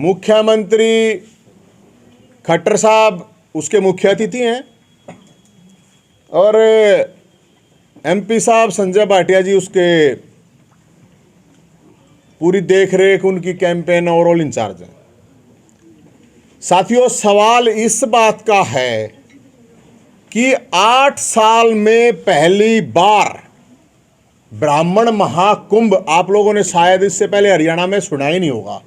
मुख्यमंत्री खट्टर साहब उसके मुख्य अतिथि हैं और एमपी साहब संजय भाटिया जी उसके पूरी देखरेख उनकी कैंपेन ओवरऑल इंचार्ज हैं। साथियों, सवाल इस बात का है कि 8 साल में पहली बार ब्राह्मण महाकुंभ, आप लोगों ने शायद इससे पहले हरियाणा में सुना ही नहीं होगा,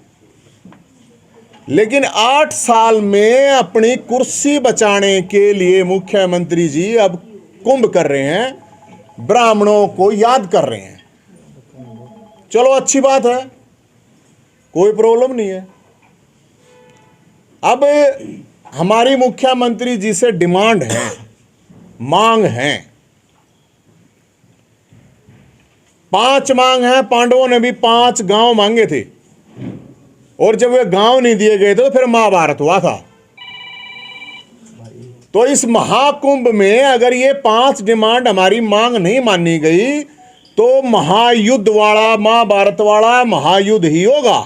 लेकिन 8 साल में अपनी कुर्सी बचाने के लिए मुख्यमंत्री जी अब कुंभ कर रहे हैं, ब्राह्मणों को याद कर रहे हैं। चलो अच्छी बात है, कोई प्रॉब्लम नहीं है। अब हमारी मुख्यमंत्री जी से डिमांड है, मांग है, 5 मांग है। पांडवों ने भी 5 गांव मांगे थे और जब वे गांव नहीं दिए गए तो फिर महाभारत हुआ था। तो इस महाकुंभ में अगर ये 5 डिमांड हमारी मांग नहीं मानी गई तो महायुद्ध वाला, महाभारत वाला महायुद्ध ही होगा।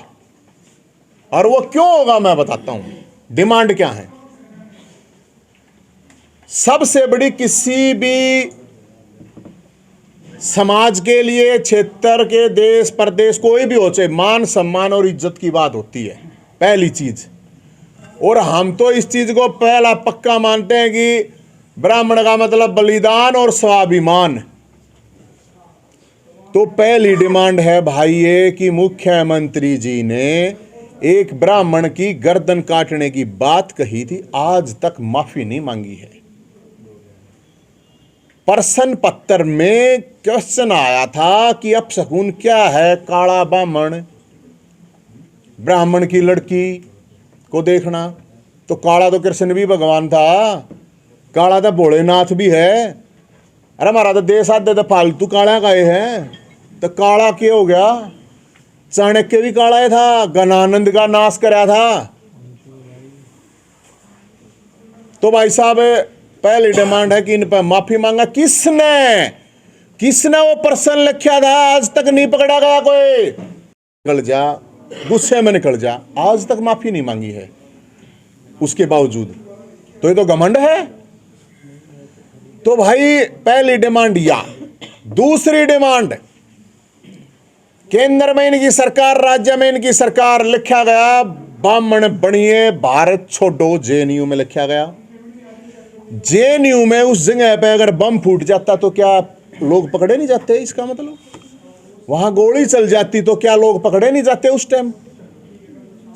और वो क्यों होगा मैं बताता हूं। डिमांड क्या है? सबसे बड़ी, किसी भी समाज के लिए, क्षेत्र के, देश प्रदेश, कोई भी हो, चाहे मान सम्मान और इज्जत की बात होती है पहली चीज। और हम तो इस चीज को पहला पक्का मानते हैं कि ब्राह्मण का मतलब बलिदान और स्वाभिमान। तो पहली डिमांड है भाई ये कि मुख्यमंत्री जी ने एक ब्राह्मण की गर्दन काटने की बात कही थी, आज तक माफी नहीं मांगी है। प्रश्न पत्र में क्वेश्चन आया था कि अपशकुन क्या है? काला ब्राह्मण, ब्राह्मण की लड़की को देखना। तो काला तो कृष्ण भी भगवान था, काला तो भोलेनाथ भी है। अरे हमारा तो देश आधे तो फालतू काला गए हैं, तो काला क्या हो गया? चाणक्य भी काला ही था, गणानंद का नाश कराया था। तो भाई साहब, पहली डिमांड है कि इन पर माफी मांगा। किसने वो प्रश्न लिखा था? आज तक नहीं पकड़ा गया कोई। निकल जा, गुस्से में निकल जा, आज तक माफी नहीं मांगी है उसके बावजूद। तो ये तो घमंड है। तो भाई पहली डिमांड या दूसरी डिमांड, केंद्र में इनकी सरकार, राज्य में इनकी सरकार, लिखा गया ब्राह्मण बनिए, भारत छोड़ो। जेएनयू में लिखा गया। जेएनयू में उस जगह पे अगर बम फूट जाता तो क्या लोग पकड़े नहीं जाते? इसका मतलब वहां गोली चल जाती तो क्या लोग पकड़े नहीं जाते उस टाइम?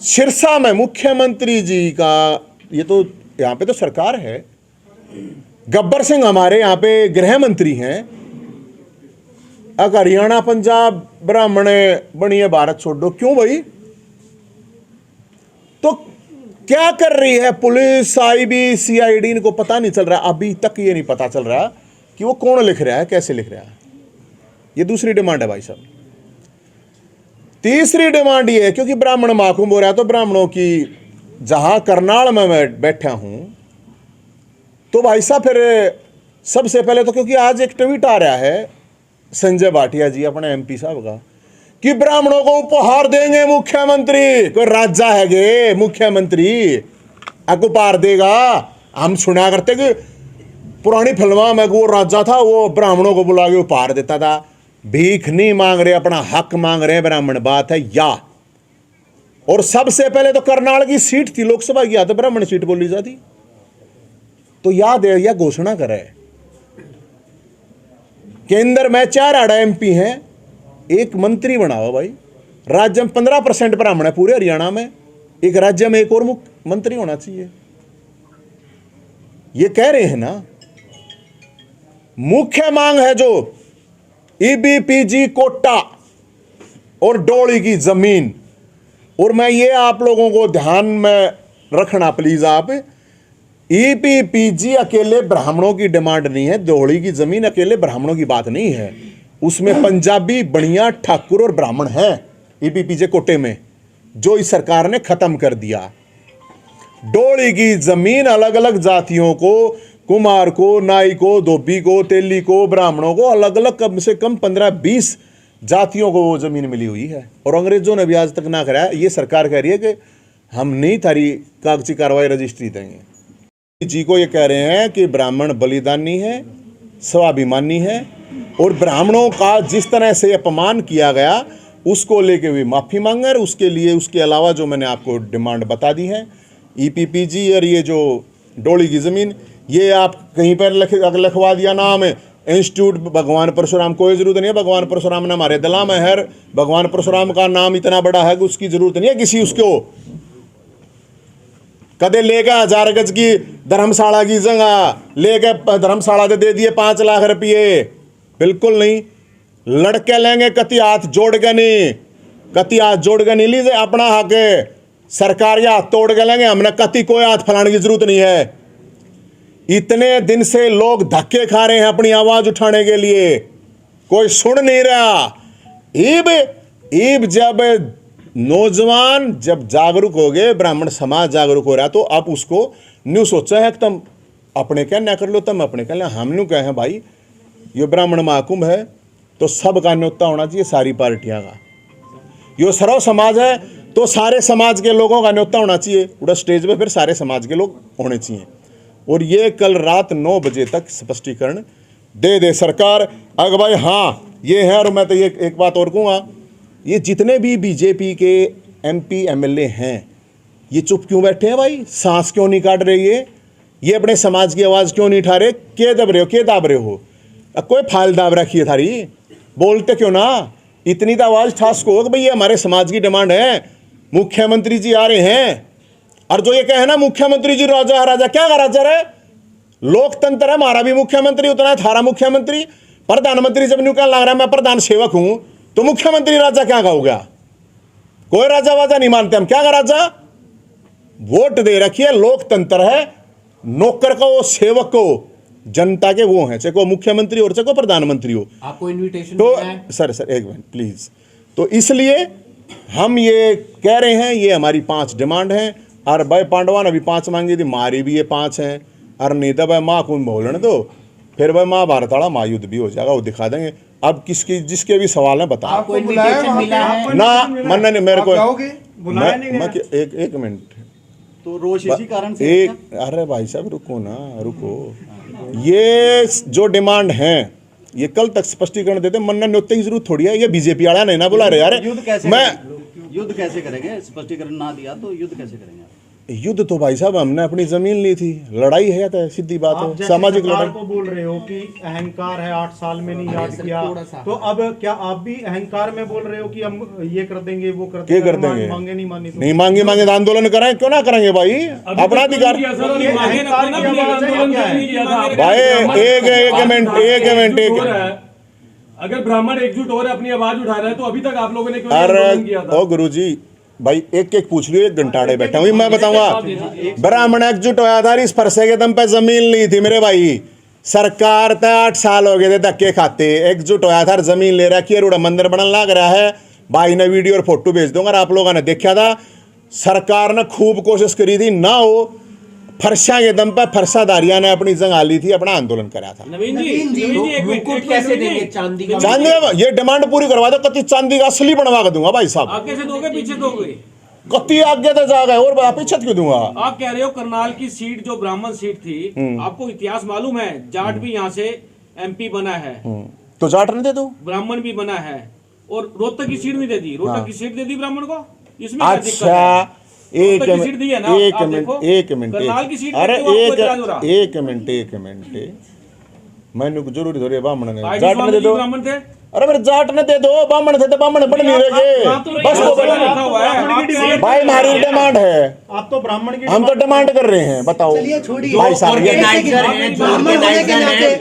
सिरसा में मुख्यमंत्री जी का, ये तो यहां पे तो सरकार है, गब्बर सिंह हमारे यहां पे गृह मंत्री हैं। अगर हरियाणा पंजाब ब्राह्मण बनिए भारत छोड़ो, क्यों भाई? तो क्या कर रही है पुलिस, आईबी, सीआईडी? इनको पता नहीं चल रहा, अभी तक ये नहीं पता चल रहा कि वो कौन लिख रहा है, कैसे लिख रहा है। ये दूसरी डिमांड है भाई साहब। तीसरी डिमांड ये है, क्योंकि ब्राह्मण महाकुंभ हो रहा है तो ब्राह्मणों की, जहां करनाल में मैं बैठा हूं, तो भाई साहब फिर सबसे पहले तो, क्योंकि आज एक ट्वीट आ रहा है संजय भाटिया जी अपने एमपी साहब का कि ब्राह्मणों को उपहार देंगे मुख्यमंत्री। कोई राजा है गे मुख्यमंत्री, आपको उपहार देगा? हम सुना करते कि पुरानी फिल्मों में वो राजा था, वो ब्राह्मणों को बुला के उपहार देता था। भीख नहीं मांग रहे, अपना हक मांग रहे हैं, ब्राह्मण बात है या। और सबसे पहले तो करनाल की सीट थी लोकसभा की, तो ब्राह्मण सीट बोली जाती। तो याद है, यह घोषणा करे केंद्र में 4 आड़ा एमपी हैं, एक मंत्री बनाओ भाई। राज्य में 15% ब्राह्मण है पूरे हरियाणा में, एक राज्य में एक और मंत्री होना चाहिए। ये कह रहे हैं ना। मुख्य मांग है जो ईबीपीजी कोटा और डोली की जमीन। और मैं ये आप लोगों को ध्यान में रखना प्लीज, आप, ईबीपीजी अकेले ब्राह्मणों की डिमांड नहीं है, डोली की जमीन अकेले ब्राह्मणों की बात नहीं है, उसमें पंजाबी, बनिया, ठाकुर और ब्राह्मण हैं ईबीपीजे कोटे में, जो इस सरकार ने खत्म कर दिया। डोली की जमीन अलग अलग जातियों को, कुमार को, नाई को, धोबी को, तेली को, ब्राह्मणों को, अलग अलग कम से कम 15-20 जातियों को वो जमीन मिली हुई है। और अंग्रेजों ने भी आज तक ना कराया। ये सरकार कह रही है कि हम नहीं थारी कागजी कार्रवाई रजिस्ट्री देंगे। जी को ये कह रहे हैं कि ब्राह्मण बलिदानी है, स्वाभिमानी है, और ब्राह्मणों का जिस तरह से अपमान किया गया उसको लेके भी माफ़ी मांगे। और उसके लिए उसके अलावा जो मैंने आपको डिमांड बता दी है, EPPG और ये जो डोली की ज़मीन, ये आप कहीं पर लिखवा दिया नाम है इंस्टीट्यूट भगवान परशुराम, कोई ज़रूरत नहीं है। भगवान परशुराम ने हमारे दिला में है, भगवान परशुराम का नाम इतना बड़ा है कि उसकी ज़रूरत नहीं है किसी उसको। कदे लेगा 1000 गज की धर्मशाला की जगह लेके धर्मशाला दे दिए 5 लाख रुपये, बिल्कुल नहीं। लड़के लेंगे कति हाथ जोड़ के नहीं, कति हाथ जोड़ के नहीं लीजिए अपना हक है। सरकारी हाथ तोड़ के लेंगे, हमने कति कोई हाथ फैलाने की जरूरत नहीं है। इतने दिन से लोग धक्के खा रहे हैं अपनी आवाज उठाने के लिए, कोई सुन नहीं रहा। ईब जब नौजवान जब जागरूक हो गए, ब्राह्मण समाज जागरूक हो रहा, तो अब उसको न्यू सोचा है कि तुम अपने क्या ना कर लो, तुम अपने क्या। हम न्यू कहे हैं भाई ये ब्राह्मण महाकुंभ है तो सबका न्योता होना चाहिए, सारी पार्टियां का। यो सर्व समाज है तो सारे समाज के लोगों का न्योता होना चाहिए, पूरा स्टेज पे फिर सारे समाज के लोग होने चाहिए। और ये कल रात 9 बजे तक स्पष्टीकरण दे सरकार। अगर भाई हाँ ये है, और मैं तो ये एक बात और कहूँगा, ये जितने भी बीजेपी के MP MLA हैं ये चुप क्यों बैठे हैं भाई? सांस क्यों नहीं काट रहे? ये अपने समाज की आवाज़ क्यों नहीं उठा रहे? के दब रहे हो, के दाब रहे हो? कोई फाइल दाब रखी है थारी, बोलते क्यों ना? इतनी तो आवाज़ ठास को कि भाई ये हमारे समाज की डिमांड है, मुख्यमंत्री जी आ रहे हैं। और जो ये कहे ना मुख्यमंत्री जी राजा राजा, क्या का राजा है? लोकतंत्र है, हमारा भी मुख्यमंत्री उतना है, थारा मुख्यमंत्री। प्रधानमंत्री जब न्यू कहने लग रहा है मैं प्रधान सेवक हूं, तो मुख्यमंत्री राजा क्या हो गया? कोई राजा वाजा नहीं मानते हम, क्या का राजा? वोट दे रखी है, लोकतंत्र है, नौकर को सेवक को जनता के वो हैं, चाहे को मुख्यमंत्री और चाहे को प्रधानमंत्री हो। आपको इनविटेशन तो सर एक मिनट प्लीज। तो इसलिए हम ये कह रहे हैं, ये हमारी 5 डिमांड हैं। और भाई पांडवा ने भी 5 मांगी थी, हमारी भी ये 5 हैं। और नहीं तो भाई महाकुंभ बोलने दो, फिर भाई महाभारत वाला महायुद्ध भी हो जाएगा, वो दिखा देंगे। अब किसकी जिसके भी सवाल है बताओ। आपको इनविटेशन मिला है ना मन ने मेरे को एक मिनट, तो रोज इसी कारण से एक, अरे भाई साहब रुको ना, रुको। ये जो डिमांड है ये कल तक स्पष्टीकरण देते, मन्ना न्योते की जरूरत थोड़ी है। ये बीजेपी वाला नहीं ना बुला रहे यार। युद्ध कैसे करेंगे? स्पष्टीकरण ना दिया तो युद्ध कैसे करेंगे? युद्ध तो भाई साहब हमने अपनी जमीन ली थी, लड़ाई है तो सीधी बात है, सामाजिक लड़ाई। को बोल रहे हो कि अहंकार है, 8 साल में नहीं याद किया, तो अब क्या आप भी अहंकार में बोल रहे हो कि हम ये कर देंगे वो कर देंगे? कर देंगे? मांगे नहीं मानी तो नहीं मांगे तो आंदोलन करें, क्यों ना करेंगे भाई? अपना अधिकार। भाई एक मिनट, अगर ब्राह्मण एकजुट हो रहे अपनी आवाज उठा रहे हैं तो अभी तक आप लोगों ने क्यों आंदोलन किया था? ओ गुरुजी भाई एक पूछ लियो, 1 घंटाड़े बैठा हुई मैं बताऊंगा। ब्राह्मण एकजुट होया था, इस फरसे के दम पे जमीन ली थी मेरे भाई। सरकार तो 8 साल हो गए थे धक्के खाते, एकजुट होया था, जमीन ले रखी है, रोड़ा मंदिर बनने लग रहा है। भाई ने वीडियो और फोटो भेज दूंगा, आप लोगों ने देखा था। सरकार ने खूब कोशिश करी थी ना, हो फरसा के दम पर फरसादारिया ने अपनी जगह ली थी, अपना आंदोलन करा था। नवीन जी मुकुट कैसे देंगे? चांदी का चांदी, ये डिमांड पूरी करवा दो, कति चांदी का असली बनवा के दूंगा भाई साहब। आगे से दोगे पीछे दोगे? कति आगे तो जा गए और पीछे क्यों दूंगा? आप कह रहे हो करनाल की सीट जो ब्राह्मण सीट थी, आपको इतिहास मालूम है? जाट भी यहाँ से MP बना है, तो जाट ने दे दो, ब्राह्मण भी बना है, और रोहतक की सीट नहीं दे दी। रोहतक की सीट दे दी ब्राह्मण को, इसमें क्या दिक्कत है? एक करनाल की सीट अरे एक मिनट मैंने जरूरी थोड़ी ब्राह्मण ने जाट ने दे दो। ब्राह्मण थे, अरे मेरे जाट ने दे दो, ब्राह्मण थे तो ब्राह्मण बन नहीं रहे बस तो भाई हमारी डिमांड है। आप तो ब्राह्मण की हम तो डिमांड कर रहे हैं, बताओ भाई साहब। ऑर्गेनाइजर हैं,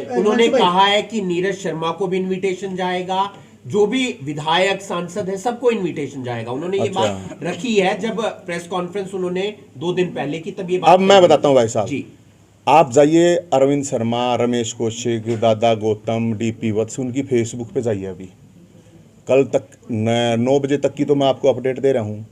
उन्होंने कहा है कि नीरज शर्मा को भी इनविटेशन जाएगा, जो भी विधायक सांसद है सबको इनविटेशन जाएगा। उन्होंने ये बात रखी है जब प्रेस कॉन्फ्रेंस उन्होंने 2 दिन पहले की, तब ये बात। अब मैं बताता हूँ भाई साहब जी, आप जाइए अरविंद शर्मा, रमेश कौशिक, दादा गौतम, DP वत्स, उनकी फेसबुक पे जाइए। अभी कल तक 9 बजे तक की तो मैं आपको अपडेट दे रहा हूँ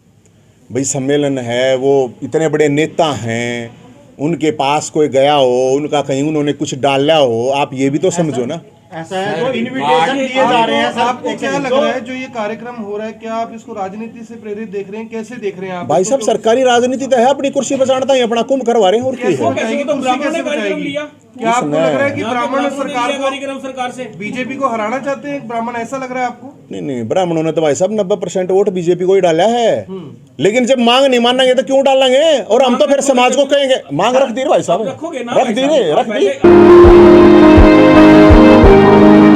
भाई। सम्मेलन है, वो इतने बड़े नेता हैं, उनके पास कोई गया हो, उनका कहीं उन्होंने कुछ डाला हो, आप ये भी तो समझो ना। ऐसा है तो इनविटेशन दिए जा रहे हैं सर। आपको क्या लग रहा है जो ये कार्यक्रम हो रहा है, क्या आप इसको राजनीति से प्रेरित देख रहे हैं, कैसे देख रहे हैं आप भाई इसको? साहब सरकारी राजनीति तो है, अपनी कुर्सी बचाना है, अपना कुंभ करवा रहे हैं और क्या कैसे है। बचाएगी? तो कुर्सी ब्राह्मणों ने कैसे कार्यक्रम बचाएगी? लिया। क्या आपको लग रहा है कि यहाँ पे ब्राह्मण ब्राह्मणों ने सरकार लिया को, कार्यक्रम सरकार से बीजेपी को हराना चाहते हैं ब्राह्मण, ऐसा लग रहा है आपको? नहीं ब्राह्मणों ने तो भाई साहब 90% वोट बीजेपी को ही डाला है, लेकिन जब मांग नहीं मानेंगे तो क्यों डालेंगे, और हम तो फिर समाज को कहेंगे मांग रख दी रे भाई साहब, रखोगे ना रख दी रे, रख दी। पहले